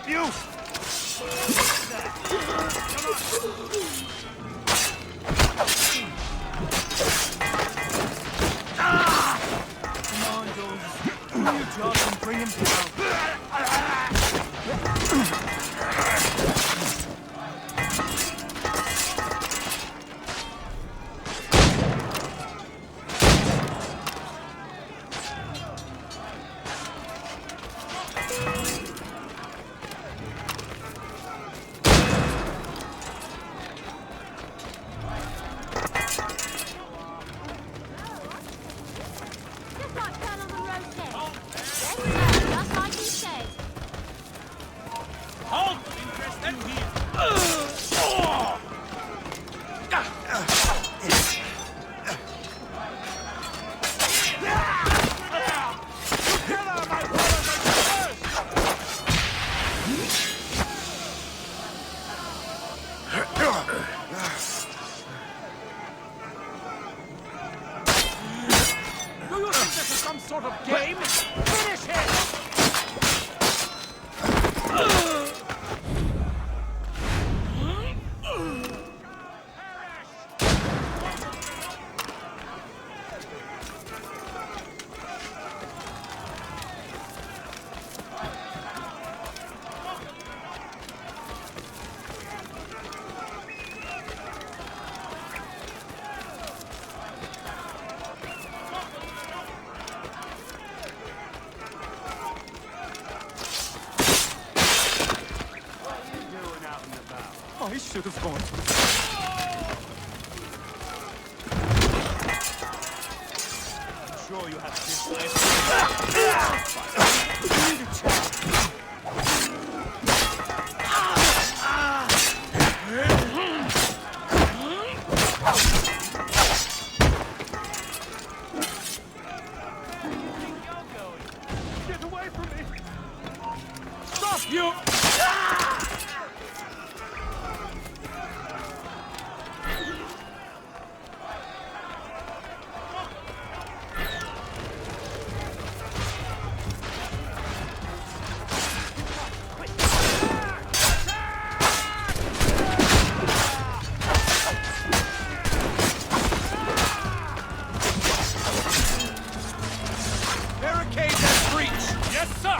stop you! Commandos, do your job and bring him down. Sort of game? Finish him! I should have gone to the... I'm sure you have this Get away from me! Stop you!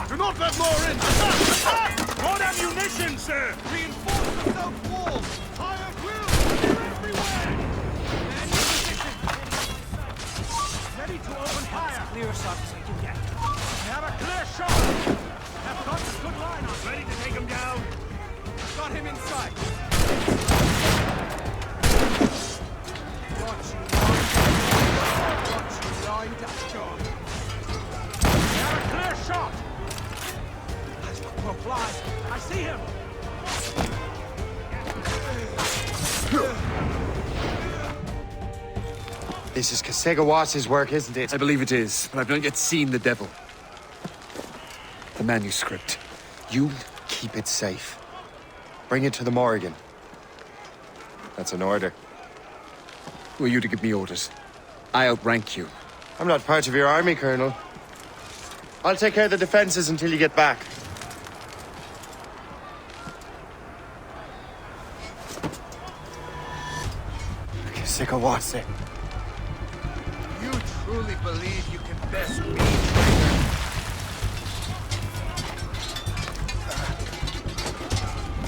Do not let more in! Attack! More ammunition, sir! Reinforce the south walls! Higher will! They're everywhere! Man in position! Ready to open fire! Clear as I can get. We have a clear shot! Have got a good line on. Ready to take him down? Got him inside! Watch you lined up, John. We have a clear shot! Reply. I see him! This is Kasegawas's work, isn't it? I believe it is, but I've not yet seen the devil. The manuscript. You keep it safe. Bring it to the Morrigan. That's an order. Who are you to give me orders? I outrank you. I'm not part of your army, Colonel. I'll take care of the defenses until you get back. Kasegawase. You truly believe you can best me?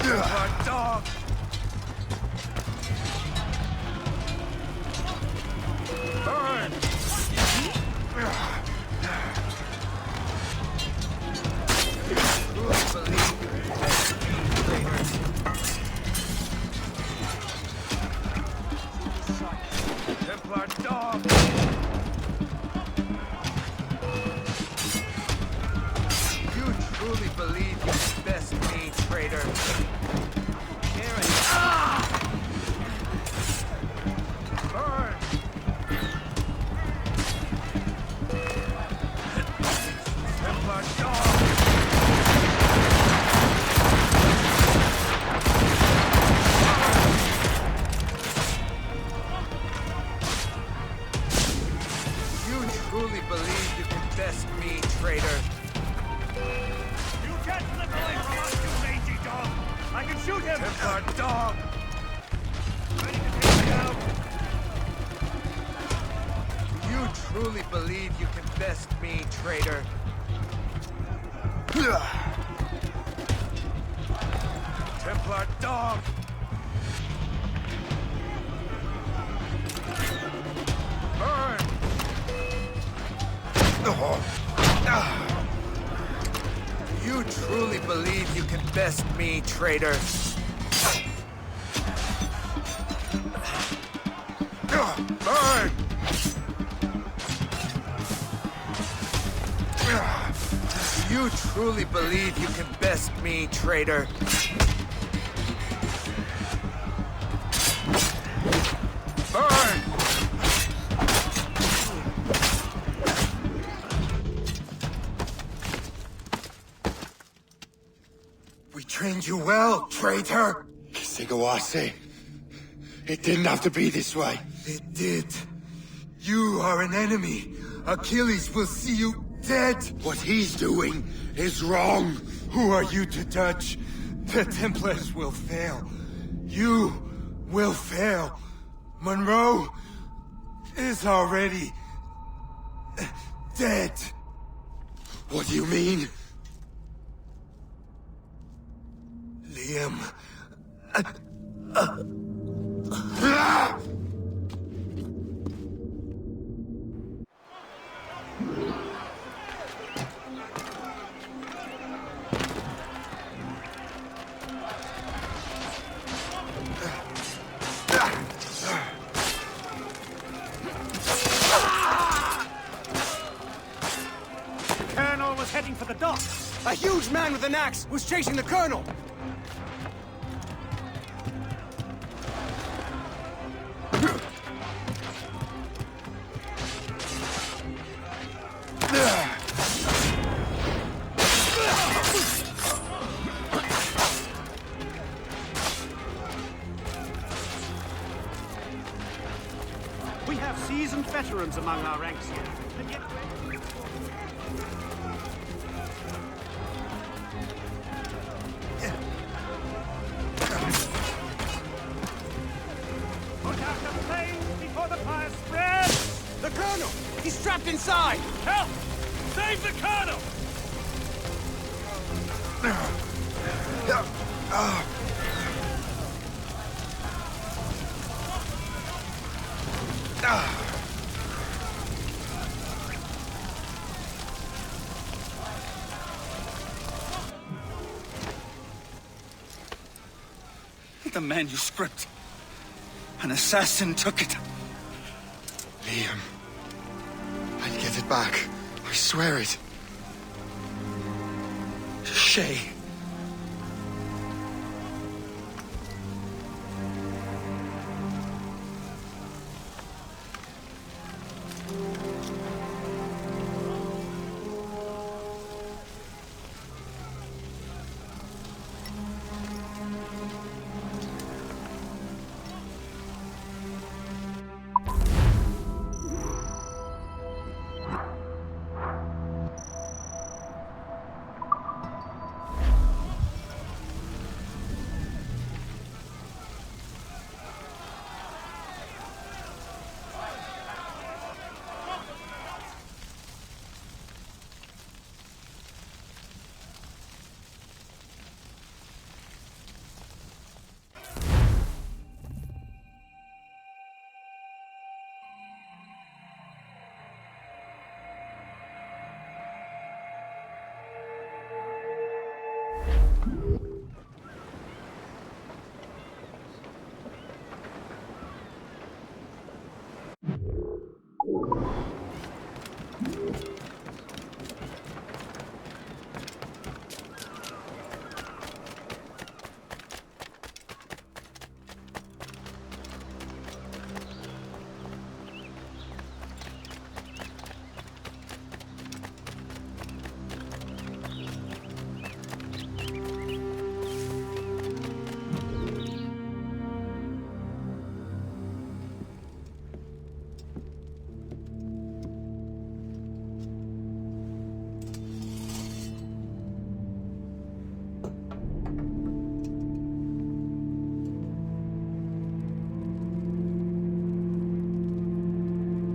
Templar dog! Burn! Truly believe you can best me, traitors? Templar dog! You truly believe you can best me, traitor? Burn! Templar dog! You truly believe you can best me, traitor? You can't slip away from us, you Shoot him! Templar dog! Ready to take him out! You truly believe you can best me, traitor? Templar dog! Burn! You truly believe you can best me, traitor? Burn! You truly believe you can best me, traitor? Burn! We trained you well, traitor! Sigawase. It didn't have to be this way. It did. You are an enemy. Achilles will see you dead. What he's doing is wrong. Who are you to judge? The Templars will fail. You will fail. Monroe is already dead. What do you mean? Liam. Colonel was heading for the docks. A huge man with an axe was chasing the colonel! We have seasoned veterans among our ranks here. And yet... Put out the flames before the fire spreads! The colonel! He's trapped inside! Help! Save the colonel! The manuscript. An assassin took it. Liam. I'll get it back. I swear it. Shay.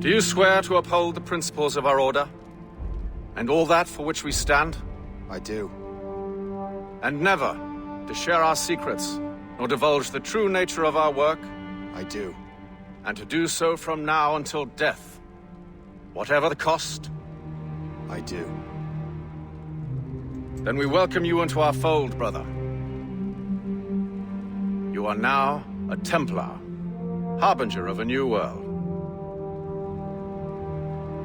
Do you swear to uphold the principles of our order? And all that for which we stand? I do. And never to share our secrets, nor divulge the true nature of our work? I do. And to do so from now until death, whatever the cost? I do. Then we welcome you into our fold, brother. You are now a Templar, harbinger of a new world.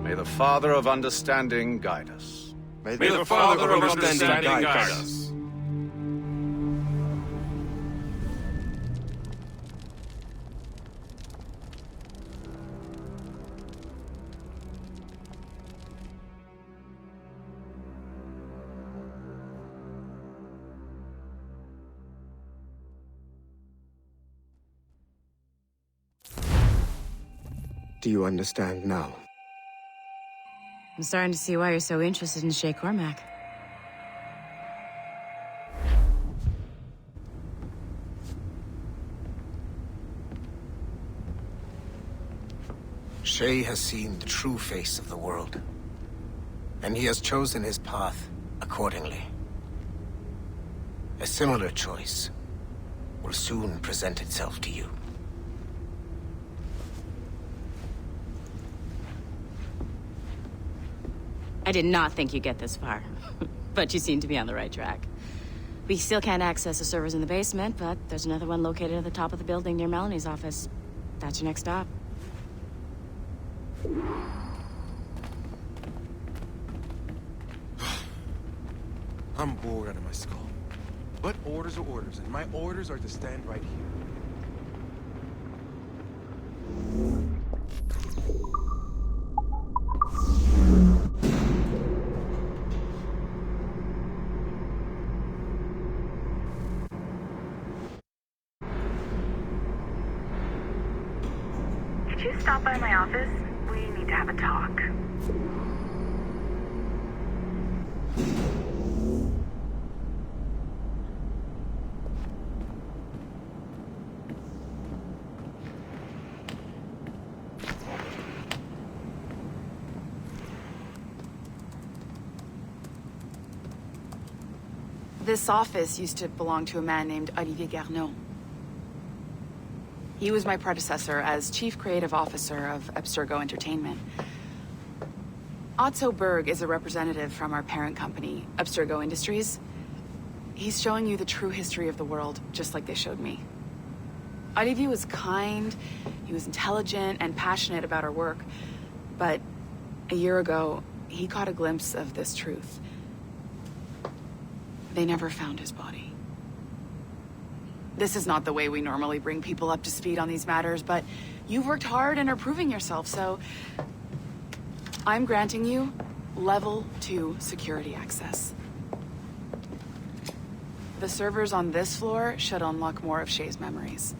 May the Father of Understanding guide us. May the Father of Understanding guide us. Do you understand now? I'm starting to see why you're so interested in Shay Cormac. Shay has seen the true face of the world, and he has chosen his path accordingly. A similar choice will soon present itself to you. I did not think you'd get this far, but you seem to be on the right track. We still can't access the servers in the basement, but there's another one located at the top of the building near Melanie's office. That's your next stop. I'm bored out of my skull. But orders are orders, and my orders are to stand right here. Could you stop by my office? We need to have a talk. This office used to belong to a man named Olivier Garneau. He was my predecessor as Chief Creative Officer of Abstergo Entertainment. Otto Berg is a representative from our parent company, Abstergo Industries. He's showing you the true history of the world, just like they showed me. Olivier was kind, he was intelligent and passionate about our work, but a year ago, he caught a glimpse of this truth. They never found his body. This is not the way we normally bring people up to speed on these matters, but you've worked hard and are proving yourself, so I'm granting you level 2 security access. The servers on this floor should unlock more of Shay's memories.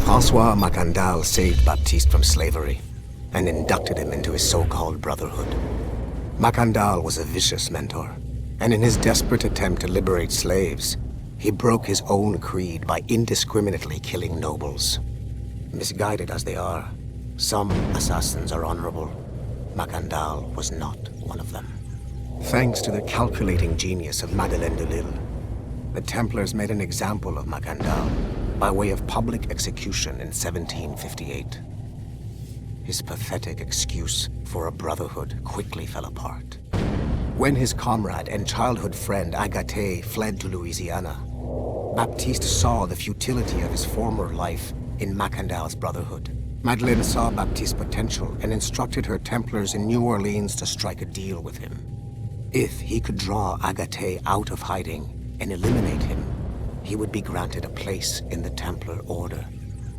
François Macandal saved Baptiste from slavery and inducted him into his so-called brotherhood. Macandal was a vicious mentor, and in his desperate attempt to liberate slaves, he broke his own creed by indiscriminately killing nobles. Misguided as they are, some assassins are honorable. Macandal was not one of them. Thanks to the calculating genius of Madeleine de Lille, The Templars made an example of Macandal by way of public execution in 1758. His pathetic excuse for a brotherhood quickly fell apart. When his comrade and childhood friend Agathe fled to Louisiana, Baptiste saw the futility of his former life in Macandal's brotherhood. Madeleine saw Baptiste's potential and instructed her Templars in New Orleans to strike a deal with him. If he could draw Agathe out of hiding and eliminate him, he would be granted a place in the Templar Order.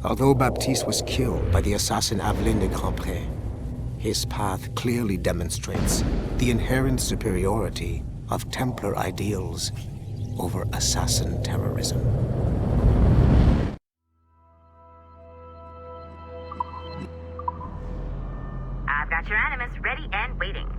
Although Baptiste was killed by the assassin Aveline de Grandpré, his path clearly demonstrates the inherent superiority of Templar ideals over assassin terrorism. I've got your animus ready and waiting.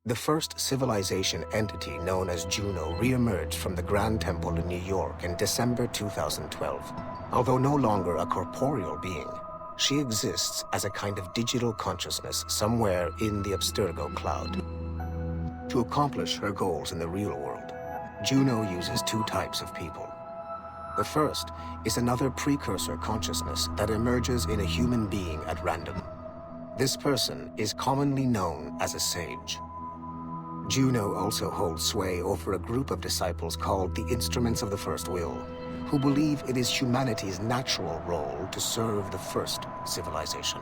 The first civilization entity known as Juno re-emerged from the Grand Temple in New York in December 2012. Although no longer a corporeal being, she exists as a kind of digital consciousness somewhere in the Abstergo cloud. To accomplish her goals in the real world, Juno uses two types of people. The first is another precursor consciousness that emerges in a human being at random. This person is commonly known as a sage. Juno also holds sway over a group of disciples called the Instruments of the First Will, who believe it is humanity's natural role to serve the first civilization.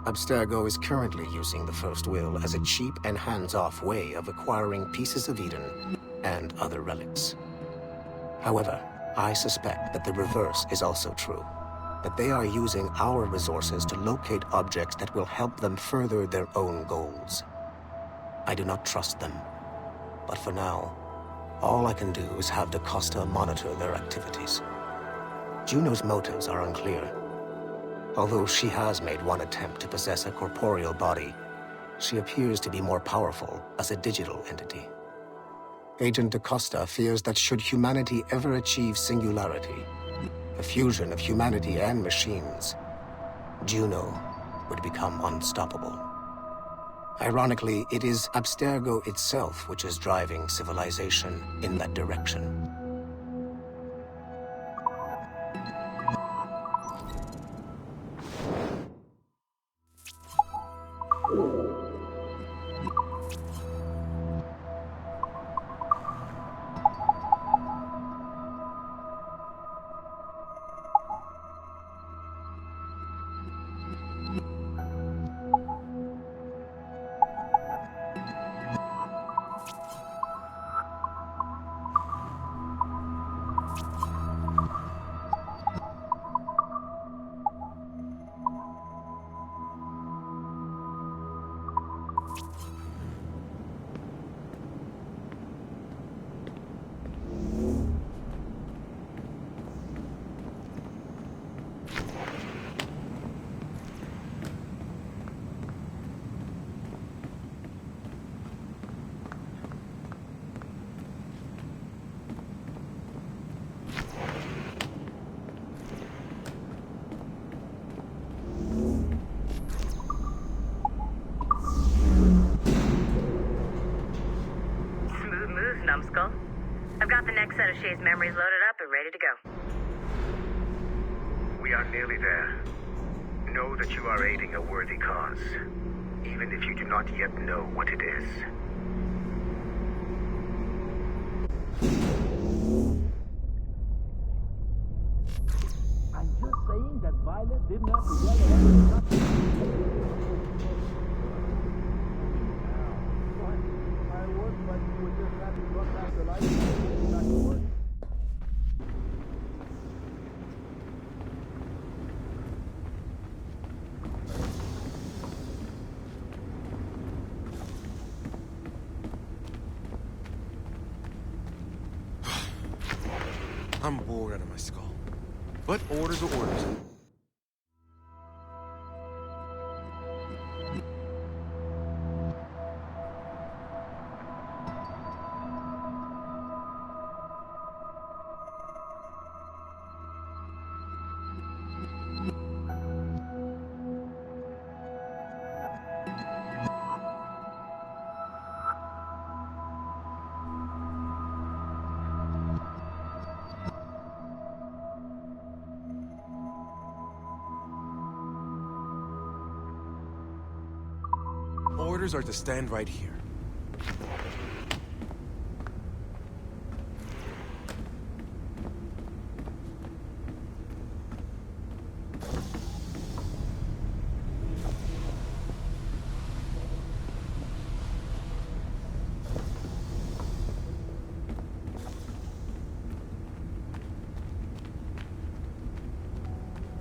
Abstergo is currently using the First Will as a cheap and hands-off way of acquiring pieces of Eden and other relics. However, I suspect that the reverse is also true, that they are using our resources to locate objects that will help them further their own goals. I do not trust them, but for now, all I can do is have DaCosta monitor their activities. Juno's motives are unclear. Although she has made one attempt to possess a corporeal body, she appears to be more powerful as a digital entity. Agent DaCosta fears that should humanity ever achieve singularity, a fusion of humanity and machines, Juno would become unstoppable. Ironically, it is Abstergo itself which is driving civilization in that direction. Shay's memory's loaded up and ready to go. We are nearly there. Know that you are aiding a worthy cause, even if you do not yet know what it is. I'm just saying that Violet didn't have to yell at us. I would, but you would just have to run back to life and back to work. I'm bored out of my skull. But orders are orders. Orders are to stand right here.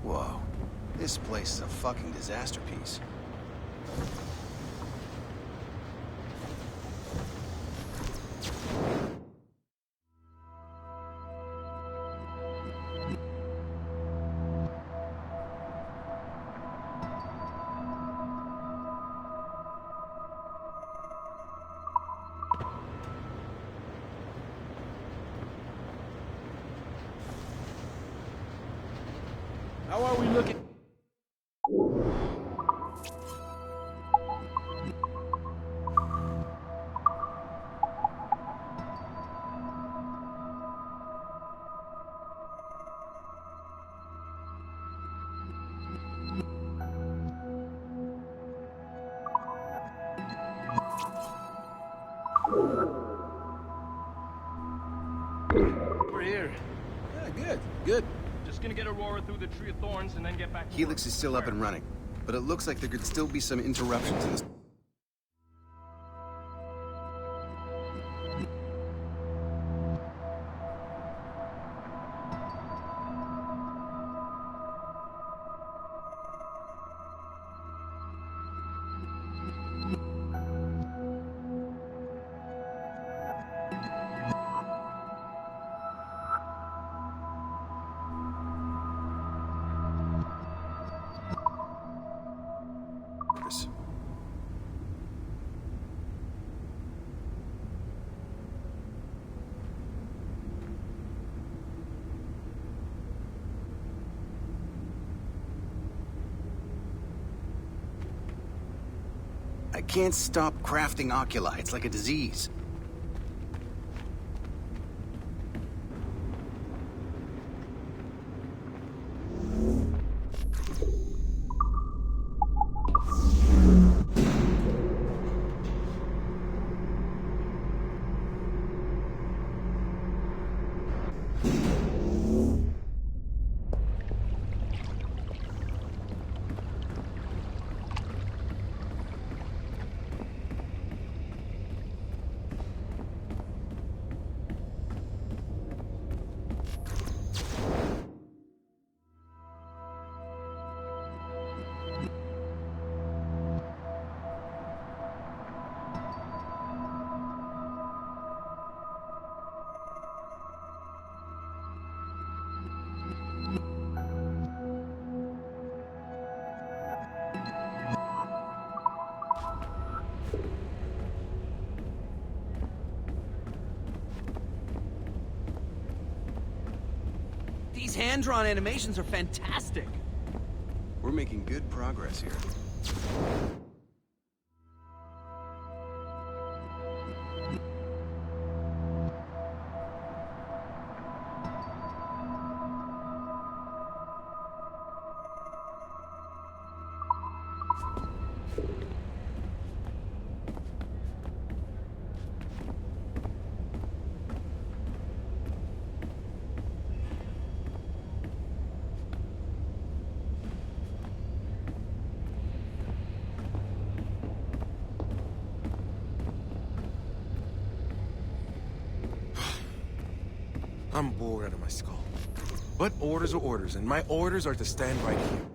Whoa. This place is a fucking disaster piece. How are we looking? We're here. Yeah, good, good. Just gonna get Aurora through the Tree of Thorns and then get back to Helix work. is still up and running, but it looks like there could still be some interruptions in this. I can't stop crafting oculi. It's like a disease. These hand-drawn animations are fantastic. We're making good progress here. I'm bored out of my skull. But orders are orders, and my orders are to stand right here.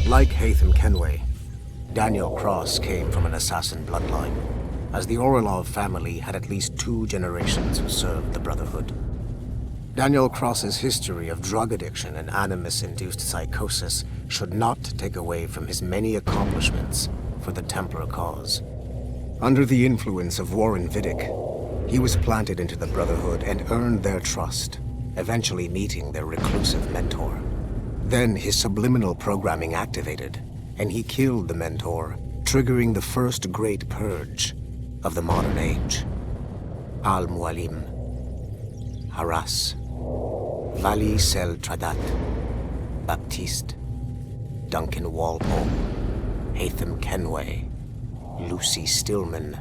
Like Haytham Kenway, Daniel Cross came from an assassin bloodline, as the Orlov family had at least 2 generations who served the Brotherhood. Daniel Cross's history of drug addiction and animus-induced psychosis should not take away from his many accomplishments for the Templar cause. Under the influence of Warren Vidic, he was planted into the Brotherhood and earned their trust, eventually meeting their reclusive mentor. Then his subliminal programming activated, and he killed the mentor, triggering the first great purge of the modern age. Al-Mualim, Haras, Vali Sel Tradat, Baptiste, Duncan Walpole, Haytham Kenway, Lucy Stillman,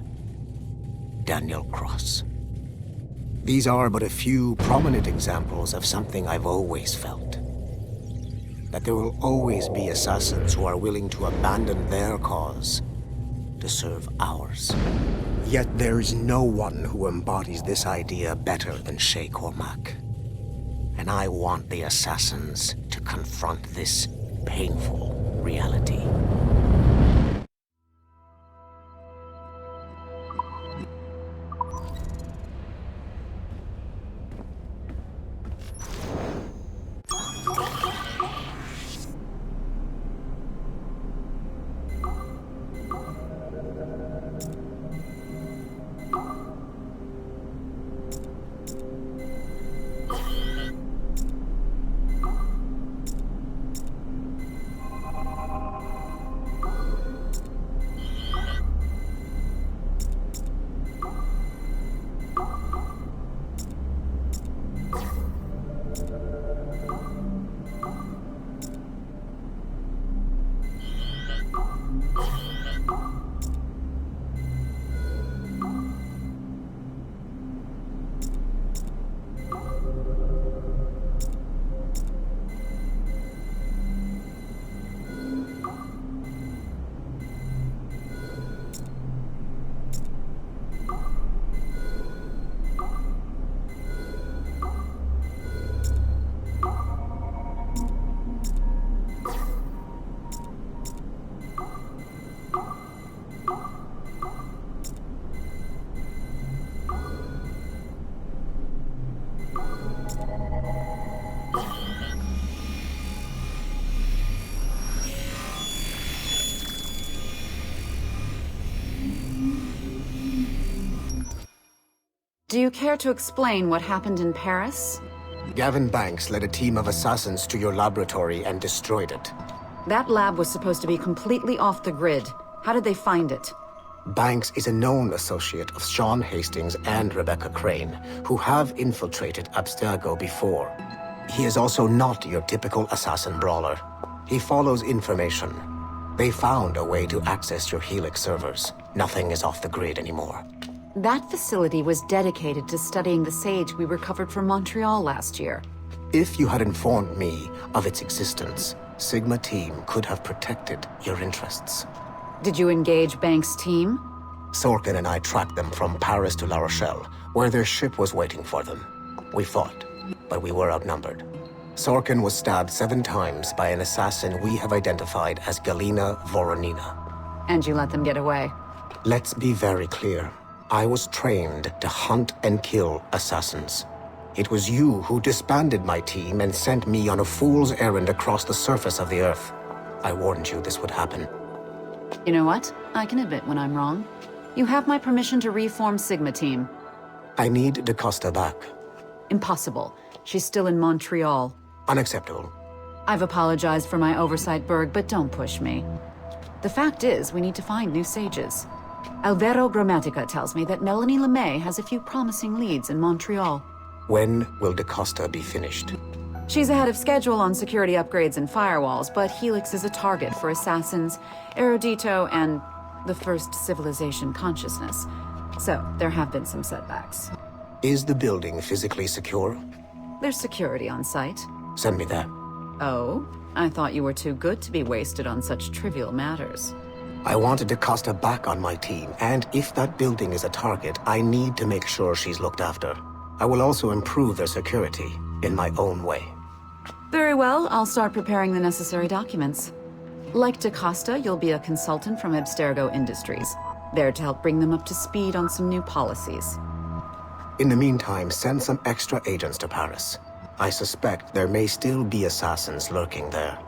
Daniel Cross. These are but a few prominent examples of something I've always felt. That there will always be assassins who are willing to abandon their cause to serve ours. Yet there is no one who embodies this idea better than Shay Cormac. And I want the assassins to confront this painful reality. Do you care to explain what happened in Paris? Gavin Banks led a team of assassins to your laboratory and destroyed it. That lab was supposed to be completely off the grid. How did they find it? Banks is a known associate of Sean Hastings and Rebecca Crane, who have infiltrated Abstergo before. He is also not your typical assassin brawler. He follows information. They found a way to access your Helix servers. Nothing is off the grid anymore. That facility was dedicated to studying the sage we recovered from Montreal last year. If you had informed me of its existence, Sigma Team could have protected your interests. Did you engage Banks' team? Sorkin and I tracked them from Paris to La Rochelle, where their ship was waiting for them. We fought, but we were outnumbered. Sorkin was stabbed 7 times by an assassin we have identified as Galina Voronina. And you let them get away? Let's be very clear. I was trained to hunt and kill assassins. It was you who disbanded my team and sent me on a fool's errand across the surface of the Earth. I warned you this would happen. You know what? I can admit when I'm wrong. You have my permission to reform Sigma Team. I need DaCosta back. Impossible. She's still in Montreal. Unacceptable. I've apologized for my oversight, Berg, but don't push me. The fact is, we need to find new sages. Alvaro Grammatica tells me that Melanie LeMay has a few promising leads in Montreal. When will DaCosta be finished? She's ahead of schedule on security upgrades and firewalls, but Helix is a target for assassins, Erudito, and the first civilization consciousness. So, there have been some setbacks. Is the building physically secure? There's security on site. Send me there. Oh? I thought you were too good to be wasted on such trivial matters. I wanted DaCosta back on my team, and if that building is a target, I need to make sure she's looked after. I will also improve their security in my own way. Very well, I'll start preparing the necessary documents. Like DaCosta, you'll be a consultant from Abstergo Industries, there to help bring them up to speed on some new policies. In the meantime, send some extra agents to Paris. I suspect there may still be assassins lurking there.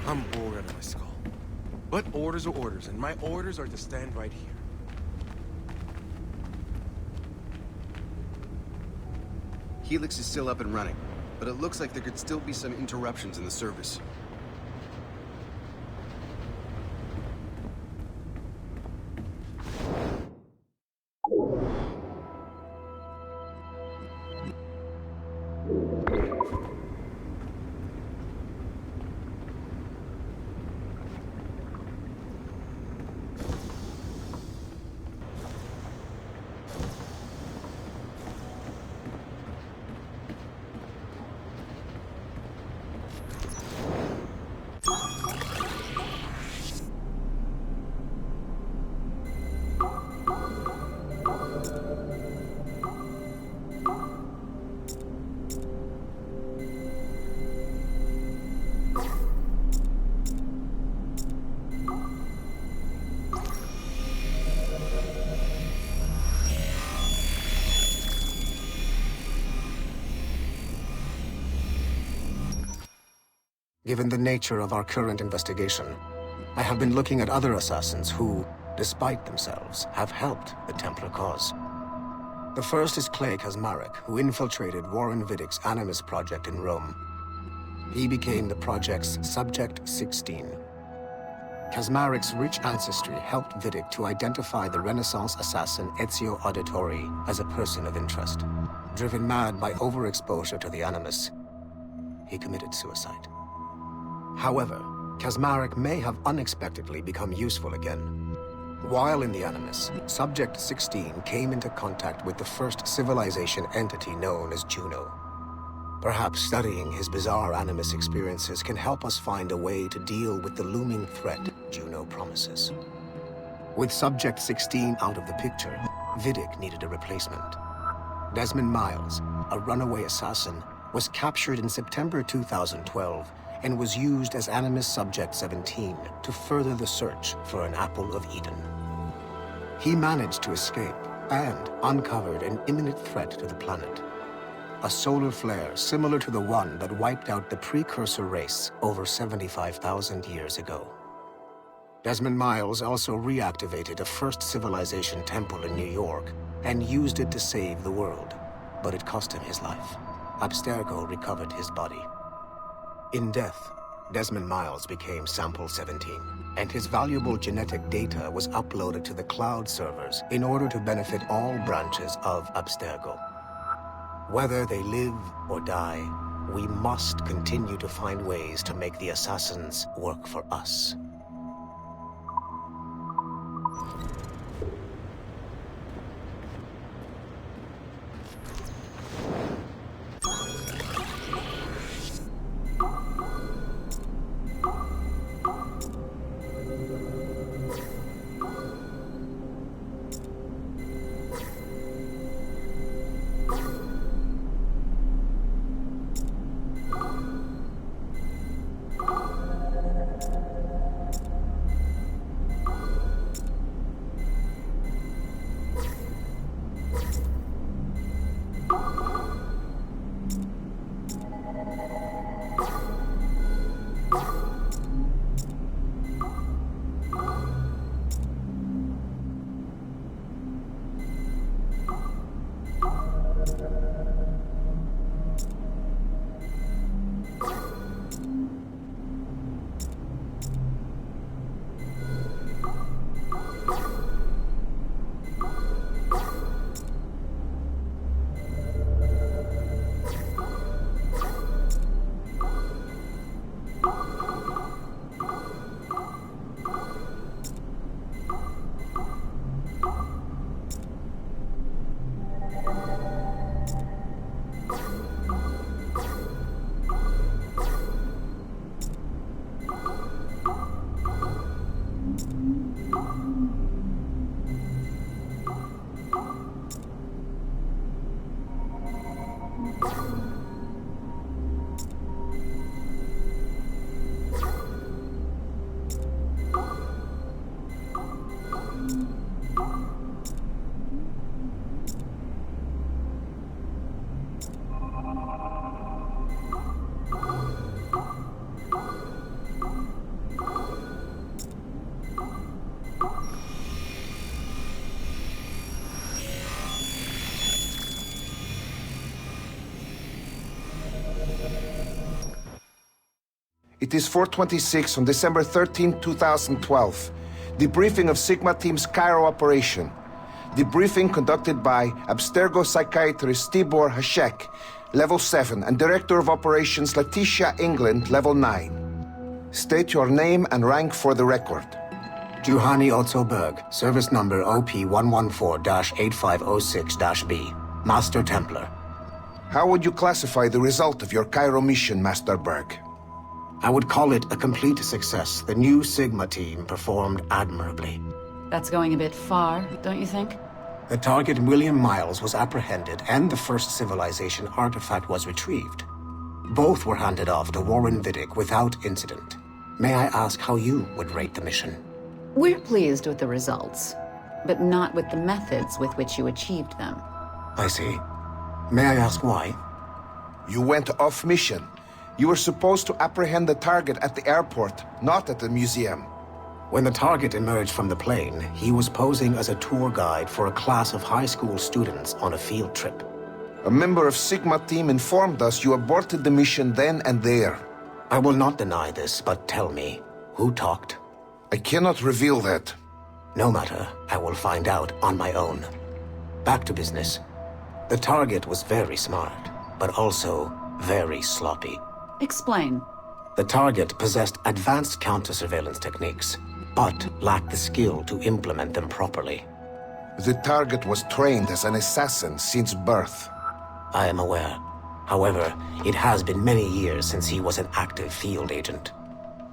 I'm bored out of my skull. But orders are orders, and my orders are to stand right here. Helix is still up and running, but it looks like there could still be some interruptions in the service. Given the nature of our current investigation, I have been looking at other assassins who, despite themselves, have helped the Templar cause. The first is Clay Kaczmarek, who infiltrated Warren Viddick's Animus project in Rome. He became the project's Subject 16. Kaczmarek's rich ancestry helped Viddick to identify the Renaissance assassin Ezio Auditore as a person of interest. Driven mad by overexposure to the Animus, he committed suicide. However, Kaczmarek may have unexpectedly become useful again. While in the Animus, Subject 16 came into contact with the first civilization entity known as Juno. Perhaps studying his bizarre Animus experiences can help us find a way to deal with the looming threat Juno promises. With Subject 16 out of the picture, Viddick needed a replacement. Desmond Miles, a runaway assassin, was captured in September 2012 and was used as Animus Subject 17 to further the search for an Apple of Eden. He managed to escape and uncovered an imminent threat to the planet. A solar flare similar to the one that wiped out the precursor race over 75,000 years ago. Desmond Miles also reactivated a first civilization temple in New York and used it to save the world, but it cost him his life. Abstergo recovered his body. In death, Desmond Miles became Sample 17, and his valuable genetic data was uploaded to the cloud servers in order to benefit all branches of Abstergo. Whether they live or die, we must continue to find ways to make the assassins work for us. It is 4:26 on December 13, 2012. Debriefing of Sigma Team's Cairo operation. Debriefing conducted by Abstergo psychiatrist Tibor Hashek, Level 7, and Director of Operations Letitia England, Level 9. State your name and rank for the record. Juhani Otzoberg, service number OP114-8506-B, Master Templar. How would you classify the result of your Cairo mission, Master Berg? I would call it a complete success. The new Sigma team performed admirably. That's going a bit far, don't you think? The target, William Miles, was apprehended and the first civilization artifact was retrieved. Both were handed off to Warren Viddick without incident. May I ask how you would rate the mission? We're pleased with the results, but not with the methods with which you achieved them. I see. May I ask why? You went off mission. You were supposed to apprehend the target at the airport, not at the museum. When the target emerged from the plane, he was posing as a tour guide for a class of high school students on a field trip. A member of Sigma team informed us you aborted the mission then and there. I will not deny this, but tell me, who talked? I cannot reveal that. No matter, I will find out on my own. Back to business. The target was very smart, but also very sloppy. Explain. The target possessed advanced counter-surveillance techniques, but lacked the skill to implement them properly. The target was trained as an assassin since birth. I am aware. However, it has been many years since he was an active field agent.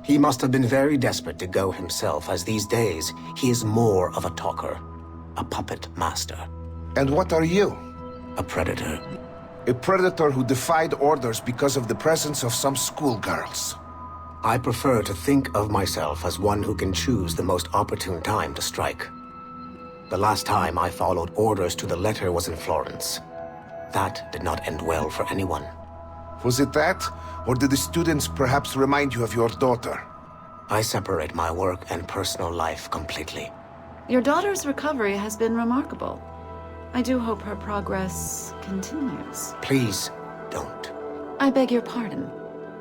He must have been very desperate to go himself, as these days he is more of a talker, a puppet master. And what are you? A predator. A predator who defied orders because of the presence of some schoolgirls. I prefer to think of myself as one who can choose the most opportune time to strike. The last time I followed orders to the letter was in Florence. That did not end well for anyone. Was it that? Or did the students perhaps remind you of your daughter? I separate my work and personal life completely. Your daughter's recovery has been remarkable. I do hope her progress continues. Please, don't. I beg your pardon.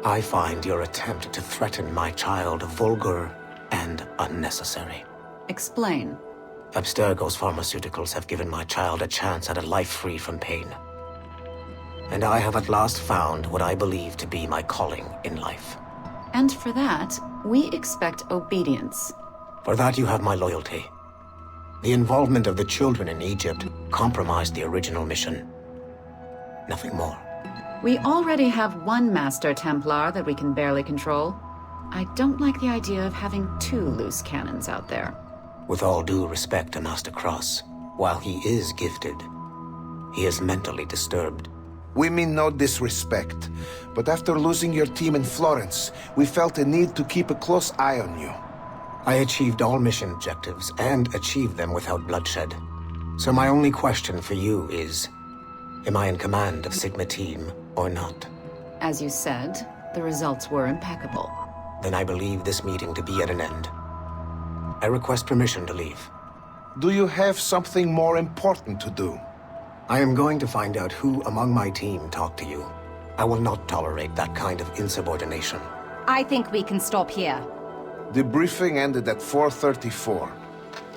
I find your attempt to threaten my child vulgar and unnecessary. Explain. Abstergo's pharmaceuticals have given my child a chance at a life free from pain. And I have at last found what I believe to be my calling in life. And for that, we expect obedience. For that you have my loyalty. The involvement of the children in Egypt compromised the original mission. Nothing more. We already have one Master Templar that we can barely control. I don't like the idea of having two loose cannons out there. With all due respect to Master Cross, while he is gifted, he is mentally disturbed. We mean no disrespect, but after losing your team in Florence, we felt a need to keep a close eye on you. I achieved all mission objectives, and achieved them without bloodshed. So my only question for you is, am I in command of Sigma Team or not? As you said, the results were impeccable. Then I believe this meeting to be at an end. I request permission to leave. Do you have something more important to do? I am going to find out who among my team talked to you. I will not tolerate that kind of insubordination. I think we can stop here. The briefing ended at 4:34.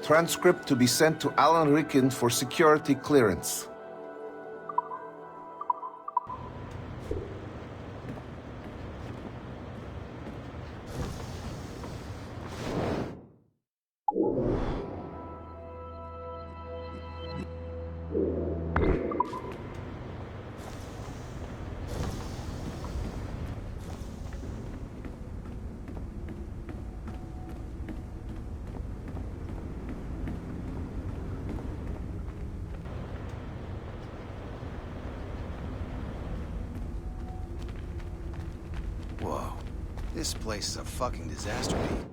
Transcript to be sent to Alan Ricken for security clearance. Whoa. This place is a fucking disaster, Pete.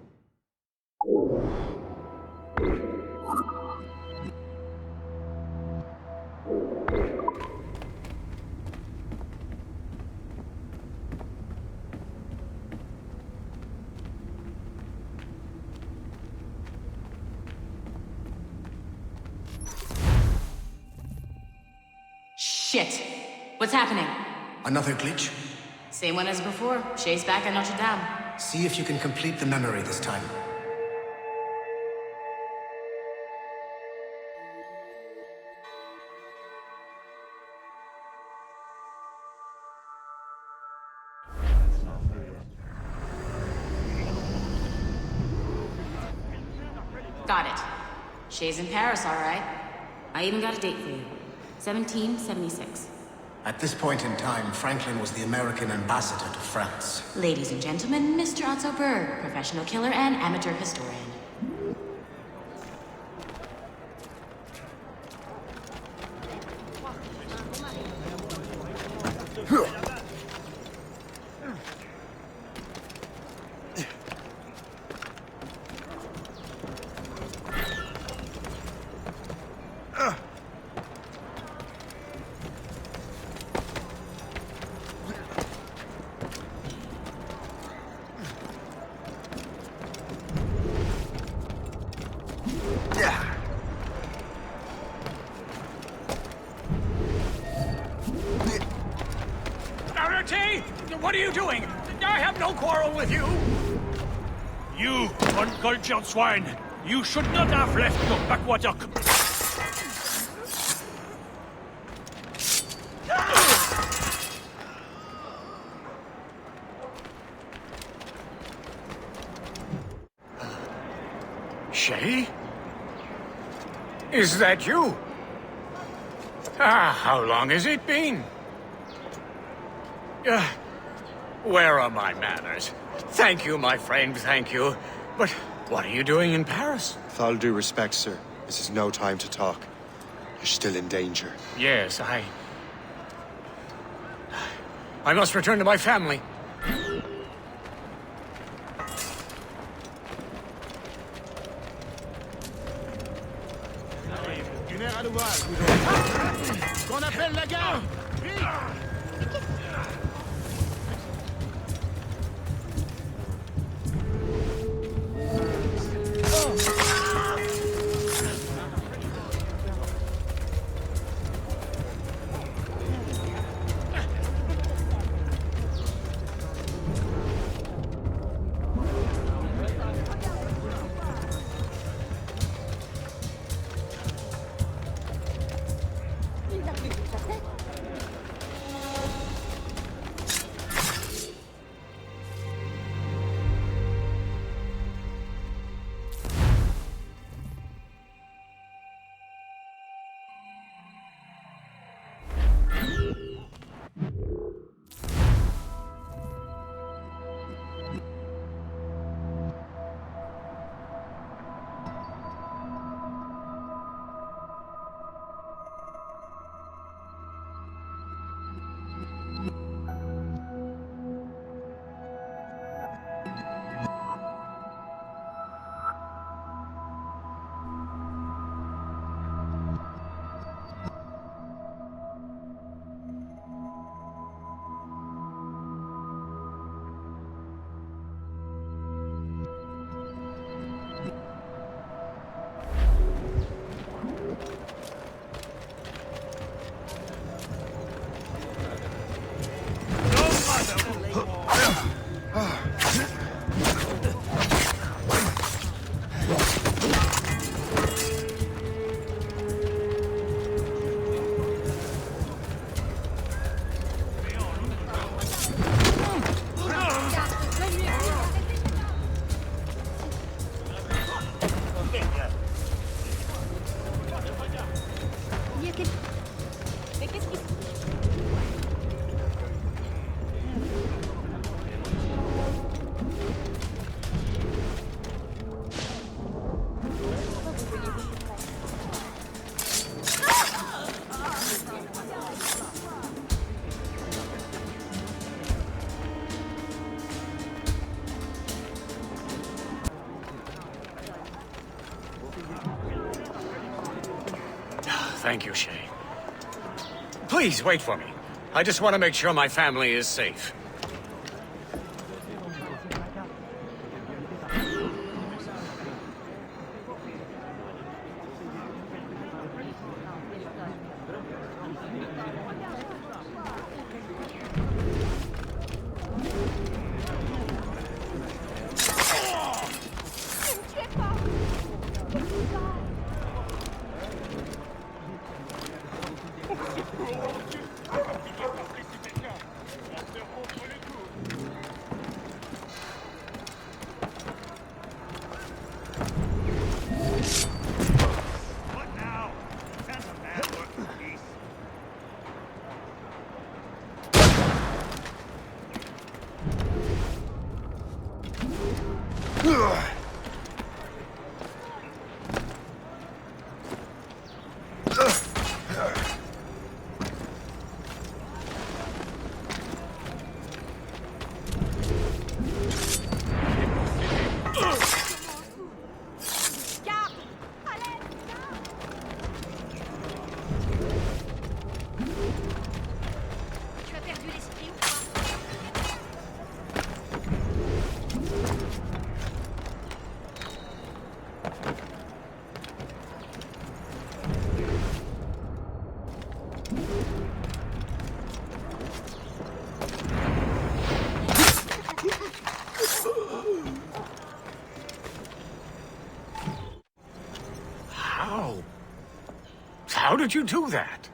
Shit! What's happening? Another glitch? Same one as before. Shay's back at Notre Dame. See if you can complete the memory this time. Got it. Shay's in Paris, all right. I even got a date for you. 1776. At this point in time, Franklin was the American ambassador to France. Ladies and gentlemen, Mr. Otto Berg, professional killer and amateur historian. Arate! What are you doing? I have no quarrel with you! You, uncultured swine! You should not have left your backwater... Shay? Is that you? How long has it been? Where are my manners? Thank you, my friend, thank you. But what are you doing in Paris? With all due respect, sir, this is no time to talk. You're still in danger. Yes, I must return to my family. Qu'on appelle la gare! Thank you, Shay. Please, wait for me. I just want to make sure my family is safe. How did you do that?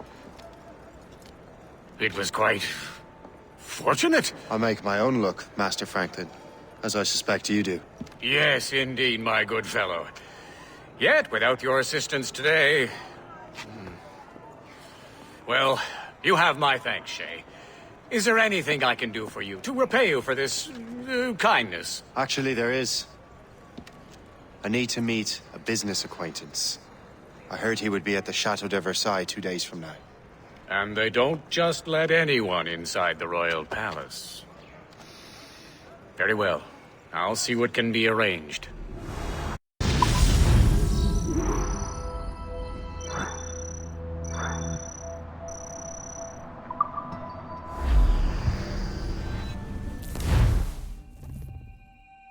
It was quite fortunate. I make my own luck, Master Franklin, as I suspect you do. Yes, indeed, my good fellow. Yet, without your assistance today... Well, you have my thanks, Shay. Is there anything I can do for you to repay you for this kindness? Actually, there is. I need to meet a business acquaintance. I heard he would be at the Chateau de Versailles 2 days from now. And they don't just let anyone inside the royal palace. Very well. I'll see what can be arranged.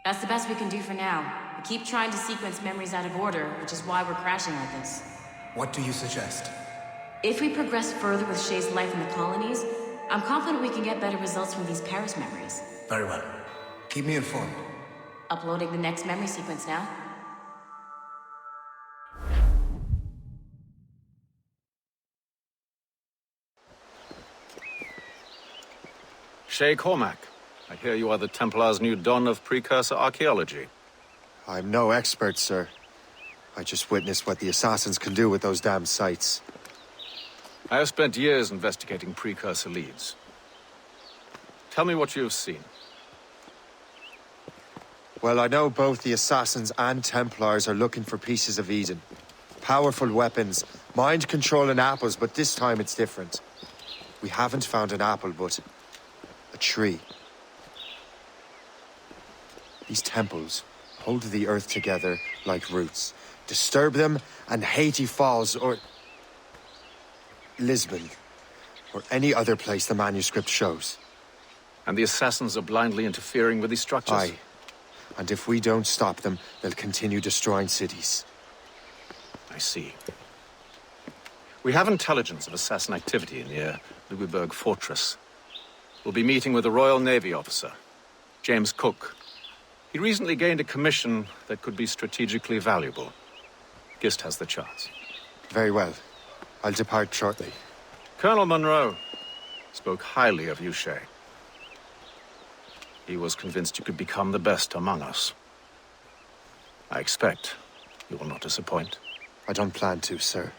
That's the best we can do for now. We keep trying to sequence memories out of order, which is why we're crashing like this. What do you suggest? If we progress further with Shay's life in the colonies, I'm confident we can get better results from these Paris memories. Very well. Keep me informed. Uploading the next memory sequence now. Shay Cormac, I hear you are the Templar's new don of precursor archaeology. I'm no expert, sir. I just witnessed what the assassins can do with those damn sites. I have spent years investigating precursor leads. Tell me what you have seen. Well, I know both the assassins and Templars are looking for pieces of Eden. Powerful weapons, mind-controlling apples, but this time it's different. We haven't found an apple, but a tree. These temples hold the earth together like roots. Disturb them, and Haiti falls, or Lisbon, or any other place the manuscript shows. And the assassins are blindly interfering with these structures? Aye. And if we don't stop them, they'll continue destroying cities. I see. We have intelligence of assassin activity near Louisburg Fortress. We'll be meeting with a Royal Navy officer, James Cook. He recently gained a commission that could be strategically valuable. Gist has the charts. Very well. I'll depart shortly. Colonel Monroe spoke highly of you, Shay. He was convinced you could become the best among us. I expect you will not disappoint. I don't plan to, sir.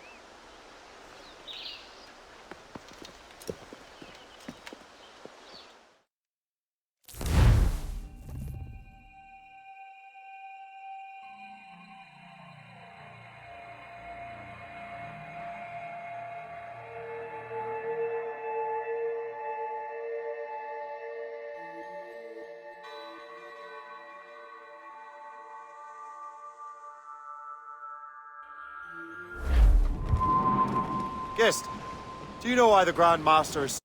Guest, do you know why the Grand Master is